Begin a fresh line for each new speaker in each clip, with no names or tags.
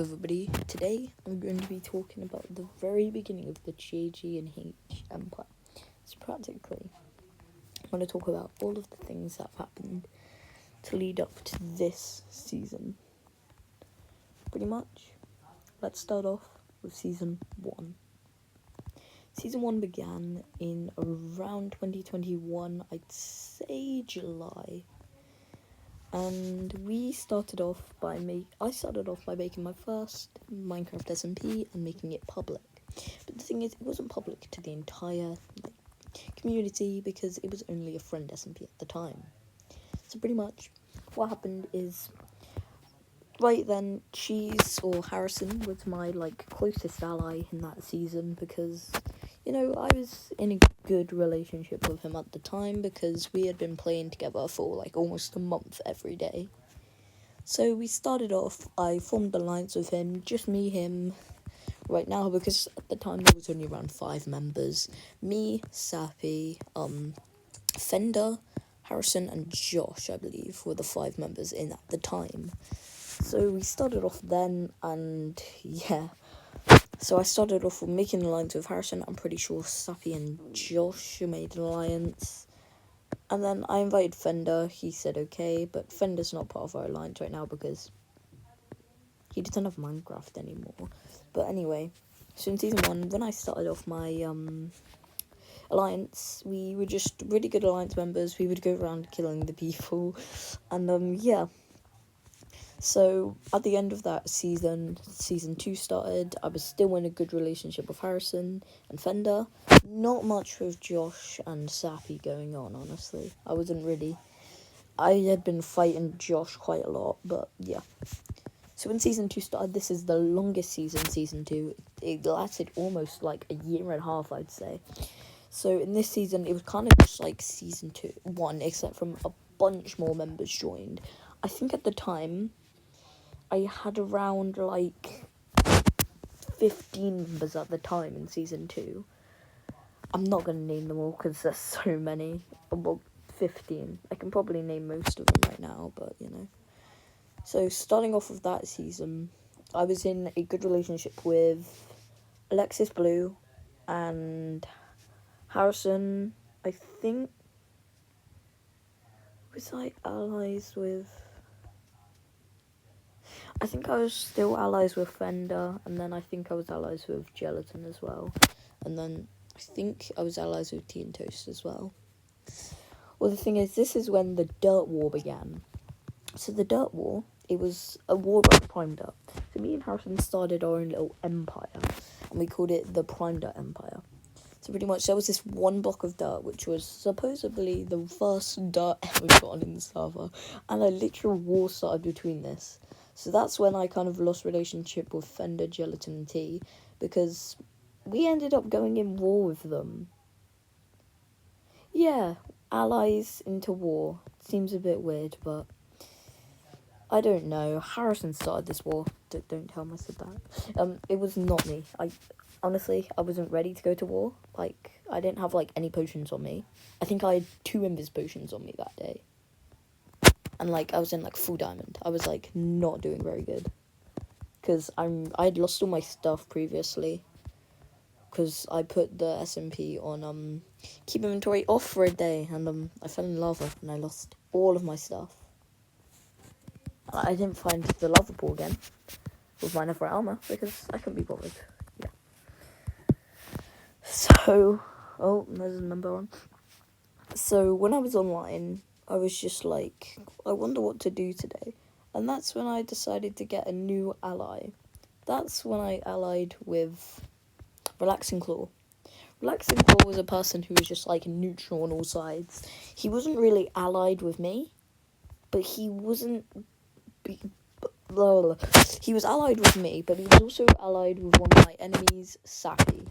everybody. Today I'm going to be talking about the very beginning of the GAG and H Empire. So practically, I'm going to talk about all of the things that have happened to lead up to this season. Pretty much, let's start off with Season 1. Season 1 began in around 2021, I'd say July. And I started off by making my first Minecraft SMP and making it public. But the thing is, it wasn't public to the entire community because it was only a friend SMP at the time. So pretty much, what happened is, right then, Harrison was my closest ally in that season because, I was in a good relationship with him at the time because we had been playing together for almost a month every day. So we started off, I formed an alliance with him, just me, him, right now, because at the time there was only around 5 members. Me, Sappy, Fender, Harrison, and Josh, I believe, were the 5 members in at the time. So we started off then, and yeah. So I started off with making an alliance with Harrison. I'm pretty sure Sappy and Josh made an alliance. And then I invited Fender. He said okay, but Fender's not part of our alliance right now because he doesn't have Minecraft anymore. But anyway, so in Season 1, when I started off my alliance, we were just really good alliance members. We would go around killing the people. And yeah. So, at the end of that season, Season 2 started. I was still in a good relationship with Harrison and Fender. Not much with Josh and Sappy going on, honestly. I had been fighting Josh quite a lot, but yeah. So when Season 2 started, this is the longest Season 2. It lasted almost a year and a half, I'd say. So in this season, it was kind of just like Season 1, except from a bunch more members joined. I think at the time, I had around 15 members at the time in Season 2. I'm not going to name them all because there's so many. Well, 15. I can probably name most of them right now, but So starting off with that season, I was in a good relationship with Alexis Blue and Harrison. I think, was I allies with... I think I was still allies with Fender, and then I think I was allies with Gelatin as well. And then I think I was allies with Tea and Toast as well. Well, the thing is, this is when the Dirt War began. So the Dirt War, it was a war about Prime Dirt. So me and Harrison started our own little empire, and we called it the Prime Dirt Empire. So pretty much there was this one block of dirt, which was supposedly the first dirt ever gotten in the server, and a literal war started between this. So that's when I kind of lost relationship with Fender, Gelatin, and Tea, because we ended up going in war with them. Yeah, allies into war. Seems a bit weird, but I don't know. Harrison started this war. Don't tell him I said that. It was not me. Honestly, I wasn't ready to go to war. I didn't have, any potions on me. I think I had 2 Invis potions on me that day. And, I was in, full diamond. I was, not doing very good. Because I had lost all my stuff previously. Because I put the SMP on, keep inventory off for a day. And, I fell in lava and I lost all of my stuff. I didn't find the lava pool again with my netherite armor because I couldn't be bothered. Yeah. So, there's a number on. So when I was online, I was just I wonder what to do today. And that's when I decided to get a new ally. That's when I allied with Relaxing Claw. Relaxing Claw was a person who was just neutral on all sides. He wasn't really allied with me, but he wasn't... He was allied with me, but he was also allied with one of my enemies, Sappy.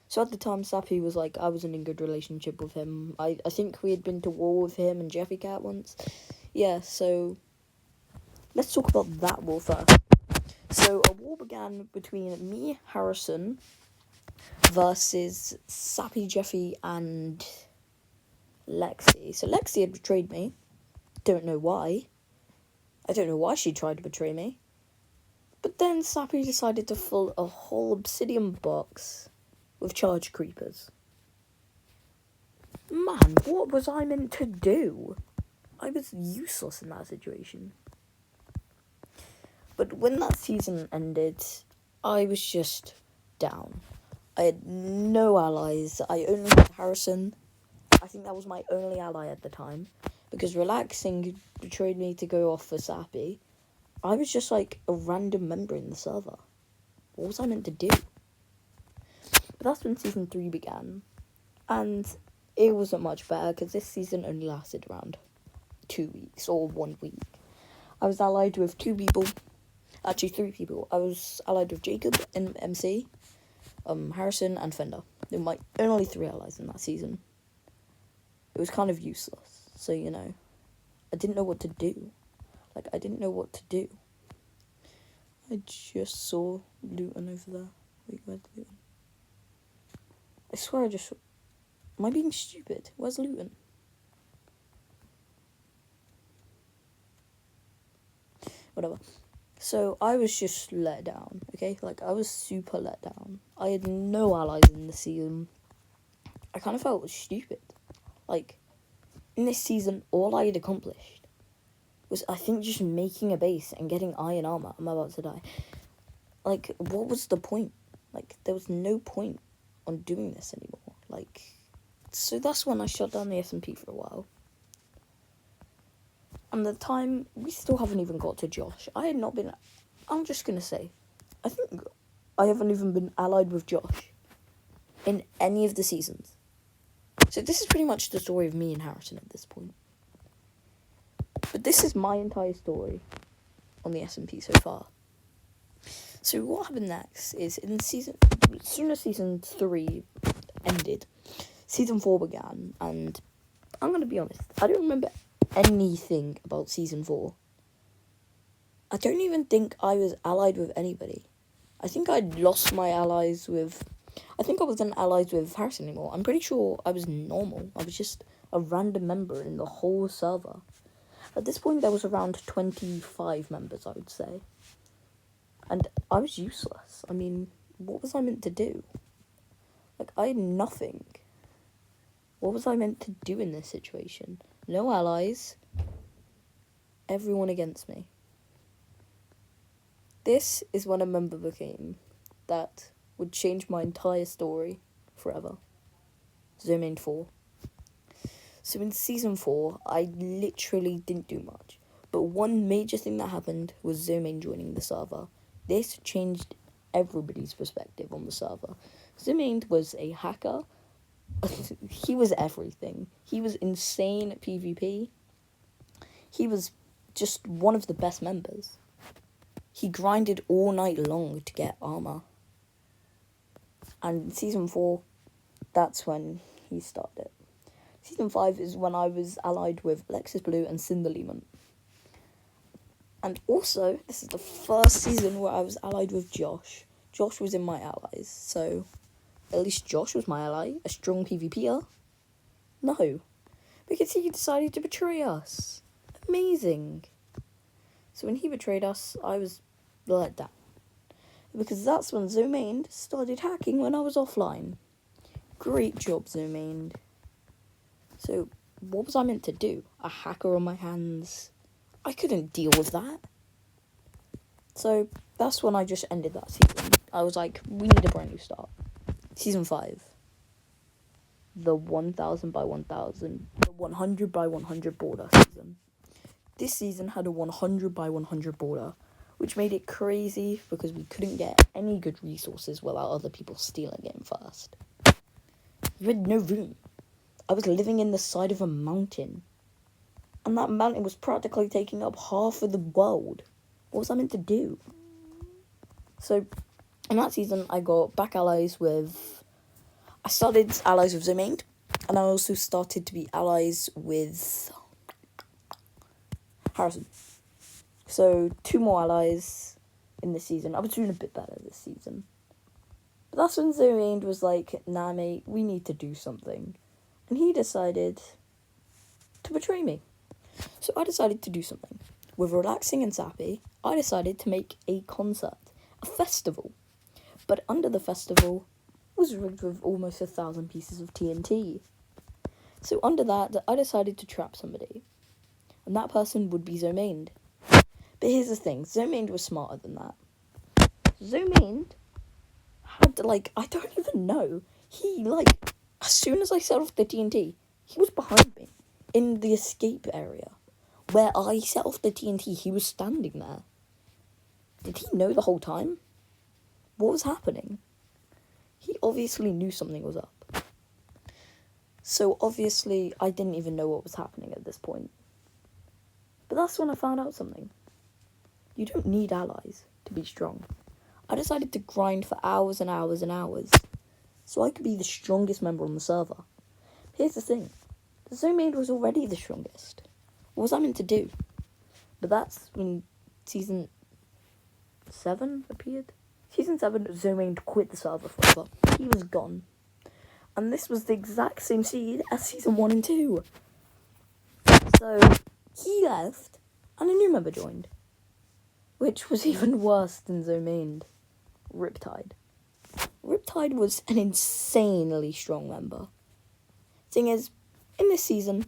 So at the time, Sappy was I wasn't in a good relationship with him. I think we had been to war with him and Jeffy Cat once. Yeah, so let's talk about that war first. So a war began between me, Harrison, versus Sappy, Jeffy, and Lexi. So Lexi had betrayed me. Don't know why. I don't know why she tried to betray me. But then Sappy decided to fill a whole obsidian box with charge creepers. Man, what was I meant to do? I was useless in that situation. But when that season ended, I was just down. I had no allies. I only had Harrison. I think that was my only ally at the time. Because Relaxing betrayed me to go off for Sappy. I was just like a random member in the server. What was I meant to do? But that's when Season 3 began. And it wasn't much better because this season only lasted around 2 weeks or 1 week. I was allied with 2 people. Actually, 3 people. I was allied with Jacob in MC, Harrison, and Fender. They were my only 3 allies in that season. It was kind of useless. So, I didn't know what to do. I didn't know what to do. I just saw Luton over there. Wait, where's Luton? I swear I just saw... Am I being stupid? Where's Luton? Whatever. So, I was just let down, okay? I was super let down. I had no allies in the season. I kind of felt stupid. In this season, all I had accomplished was, I think, just making a base and getting iron armor. I'm about to die. What was the point? There was no point on doing this anymore. So that's when I shut down the SMP for a while. And at the time, we still haven't even got to Josh. I'm just going to say, I think I haven't even been allied with Josh in any of the seasons. So this is pretty much the story of me and Harrison at this point. But this is my entire story on the SMP so far. So what happened next is, as soon as Season 3 ended, Season 4 began, and I'm going to be honest, I don't remember anything about Season 4. I don't even think I was allied with anybody. I think I'd lost my allies with... I think I wasn't allied with Harrison anymore. I'm pretty sure I was normal. I was just a random member in the whole server. At this point, there was around 25 members, I would say. And I was useless. I mean, what was I meant to do? I had nothing. What was I meant to do in this situation? No allies. Everyone against me. This is when a member became that would change my entire story forever. Zomain 4. So in Season 4, I literally didn't do much. But one major thing that happened was Zomain joining the server. This changed everybody's perspective on the server. Zomain was a hacker. He was everything. He was insane at PvP. He was just one of the best members. He grinded all night long to get armor. And in Season 4, that's when he started. Season 5 is when I was allied with Alexis Blue and Cinder Lehman. And also, this is the first season where I was allied with Josh. Josh was in my allies, so at least Josh was my ally, a strong PvPer. No, because he decided to betray us. Amazing. So when he betrayed us, I was let down. Because that's when Zomain started hacking when I was offline. Great job, Zomain. So, what was I meant to do? A hacker on my hands? I couldn't deal with that. So, that's when I just ended that season. I was like, we need a brand new start. Season 5. The 1000 by 1000, the 100 by 100 border season. This season had a 100 by 100 border, which made it crazy because we couldn't get any good resources without other people stealing it first. You had no room. I was living in the side of a mountain. And that mountain was practically taking up half of the world. What was I meant to do? So, in that season, I got back allies with... I started allies with Zomain, and I also started to be allies with Harrison. So, 2 more allies in this season. I was doing a bit better this season. But that's when Zomain was like, nah, mate, we need to do something. And he decided to betray me. So I decided to do something. With Relaxing and Sappy, I decided to make a concert, a festival. But under the festival was rigged with almost 1,000 pieces of TNT. So under that, I decided to trap somebody. And that person would be Zomained. But here's the thing, Zomained was smarter than that. Zomained had, I don't even know. He, as soon as I set off the TNT, he was behind me in the escape area. Where I set off the TNT, he was standing there. Did he know the whole time? What was happening? He obviously knew something was up. So obviously, I didn't even know what was happening at this point. But that's when I found out something. You don't need allies to be strong. I decided to grind for hours and hours and hours, so I could be the strongest member on the server. Here's the thing. The Zomaid was already the strongest. What was I meant to do? But that's when Season 7 appeared. Season 7, Zomaid quit the server forever. He was gone. And this was the exact same seed as Season 1 and 2. So, he left, and a new member joined. Which was even worse than Zomaid. Riptide. Riptide was an insanely strong member. Thing is, in this season,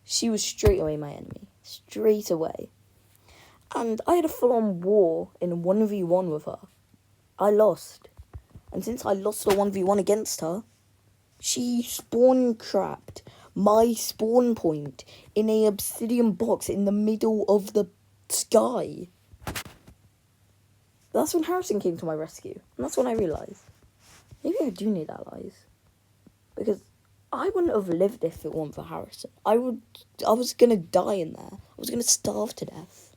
she was straight away my enemy. Straight away. And I had a full-on war in 1v1 with her. I lost. And since I lost the 1v1 against her, she spawn trapped my spawn point in a obsidian box in the middle of the sky. That's when Harrison came to my rescue. And that's when I realised, maybe I do need allies. Because I wouldn't have lived if it weren't for Harrison. I was going to die in there. I was going to starve to death.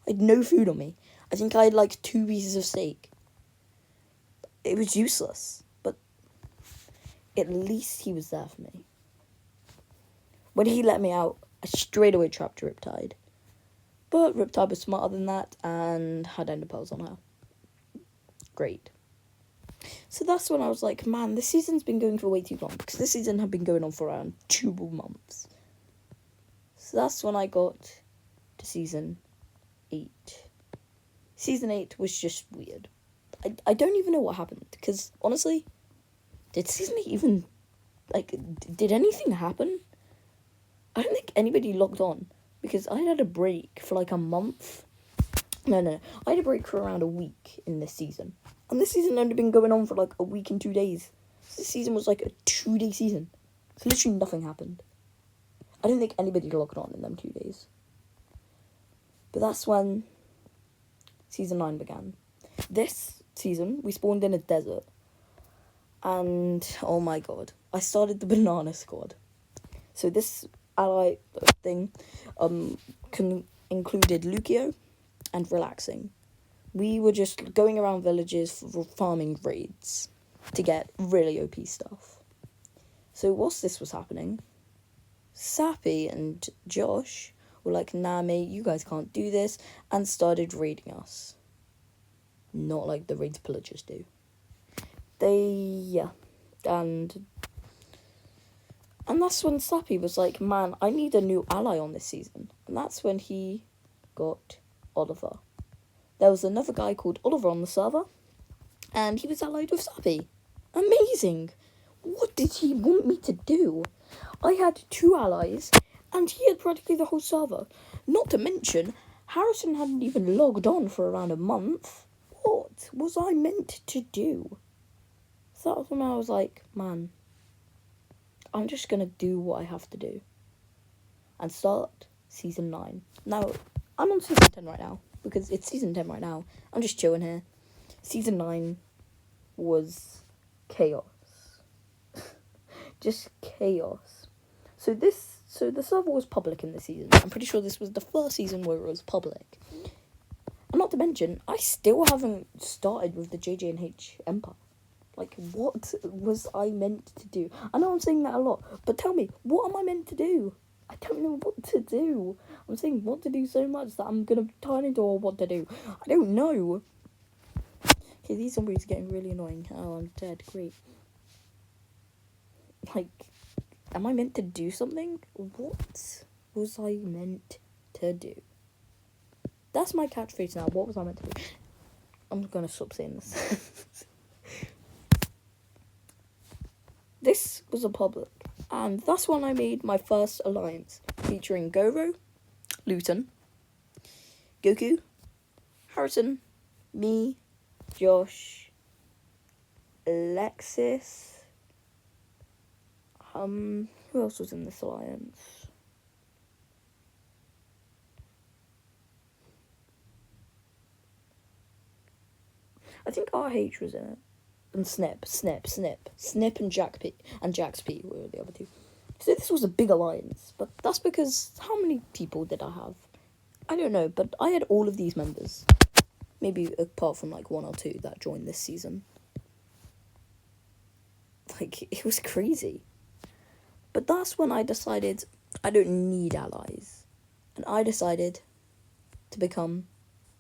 I had no food on me. I think I had 2 pieces of steak. It was useless. But at least he was there for me. When he let me out, I straight away trapped Riptide. But Riptide was smarter than that and had ender pearls on her. Great. So that's when I was like, man, this season's been going for way too long. Because this season had been going on for around 2 months. So that's when I got to Season 8. Season 8 was just weird. I don't even know what happened. Because, honestly, did Season 8 even, did anything happen? I don't think anybody logged on. Because I had a break for a month. No. I had a break for around a week in this season. And this season had only been going on for a week and 2 days. So this season was a 2-day season. So literally nothing happened. I don't think anybody logged on in them 2 days. But that's when Season 9 began. This season, we spawned in a desert. And, oh my god, I started the banana squad. So this ally thing included Lucio and Relaxing. We were just going around villages for farming raids to get really OP stuff. So whilst this was happening, Sappy and Josh were like, nah mate, you guys can't do this, and started raiding us. Not like the raids pillagers do. And that's when Sappy was like, man, I need a new ally on this season. And that's when he got Oliver. There was another guy called Oliver on the server, and he was allied with Sappy. Amazing! What did he want me to do? I had 2 allies, and he had practically the whole server. Not to mention, Harrison hadn't even logged on for around a month. What was I meant to do? So that was when I was like, man, I'm just going to do what I have to do. And start Season 9. Now, I'm on Season 10 right now. Because it's Season 10 right now. I'm just chilling here. Season 9 was chaos. Just chaos. So the server was public in this season. I'm pretty sure this was the first season where it was public. And not to mention, I still haven't started with the JJ&H Empire. What was I meant to do? I know I'm saying that a lot, but tell me, what am I meant to do? I don't know what to do. I'm saying what to do so much that I'm going to turn into a what to do. I don't know. Okay, these zombies are getting really annoying. Oh, I'm dead. Great. Am I meant to do something? What was I meant to do? That's my catchphrase now. What was I meant to do? I'm going to stop saying this. This was a public. And that's when I made my first alliance. Featuring Goro, Luton, Goku, Harrison, me, Josh, Alexis. Who else was in this alliance? I think RH was in it. And Snip, and Jax P were the other two. So this was a big alliance, but that's because how many people did I have? I don't know, but I had all of these members. Maybe apart from like 1 or 2 that joined this season. Like, it was crazy. But that's when I decided I don't need allies. And I decided to become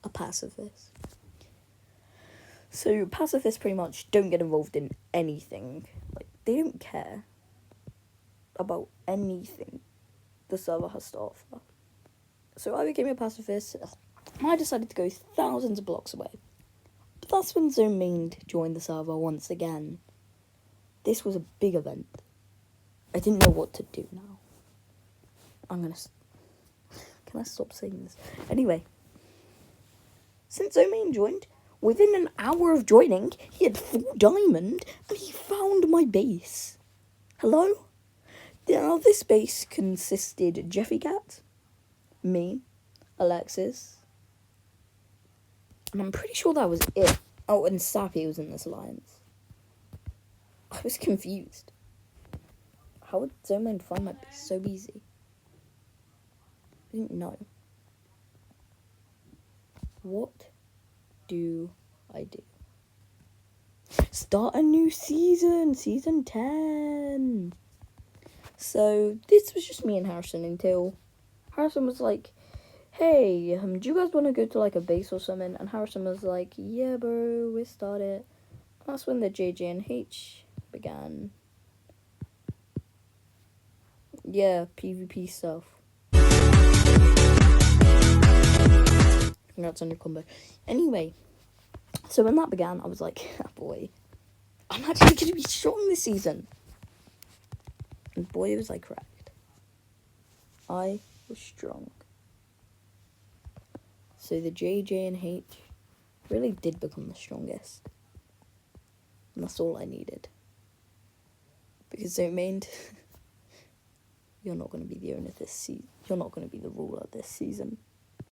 a pacifist. So pacifists pretty much don't get involved in anything. Like, they don't care about anything the server has to offer. So I became a pacifist, and I decided to go thousands of blocks away. But that's when Zomained joined the server once again. This was a big event. I didn't know what to do now. Can I stop saying this? Anyway, since Zomain joined, within an hour of joining, he had 4 diamond, and he found my base. Hello? Now, this base consisted of Jeffy Cat, me, Alexis, and I'm pretty sure that was it. Oh, and Sappy was in this alliance. I was confused. How would Zomain find my base so easy? I didn't know. What do I do? Start a new season, season 10. So this was just me and Harrison until Harrison was like, hey, do you guys want to go to like a base or something? And Harrison was like, yeah, bro, we started. That's when the JJ and H began. Yeah, PvP stuff. Congrats on your combo. Anyway, so when that began, I was like, oh boy, I'm actually going to be strong this season. And boy, it was like correct. I was strong. So the JJ and H really did become the strongest. And that's all I needed. Because Zomained, you're not going to be the owner this season. You're not going to be the ruler this season.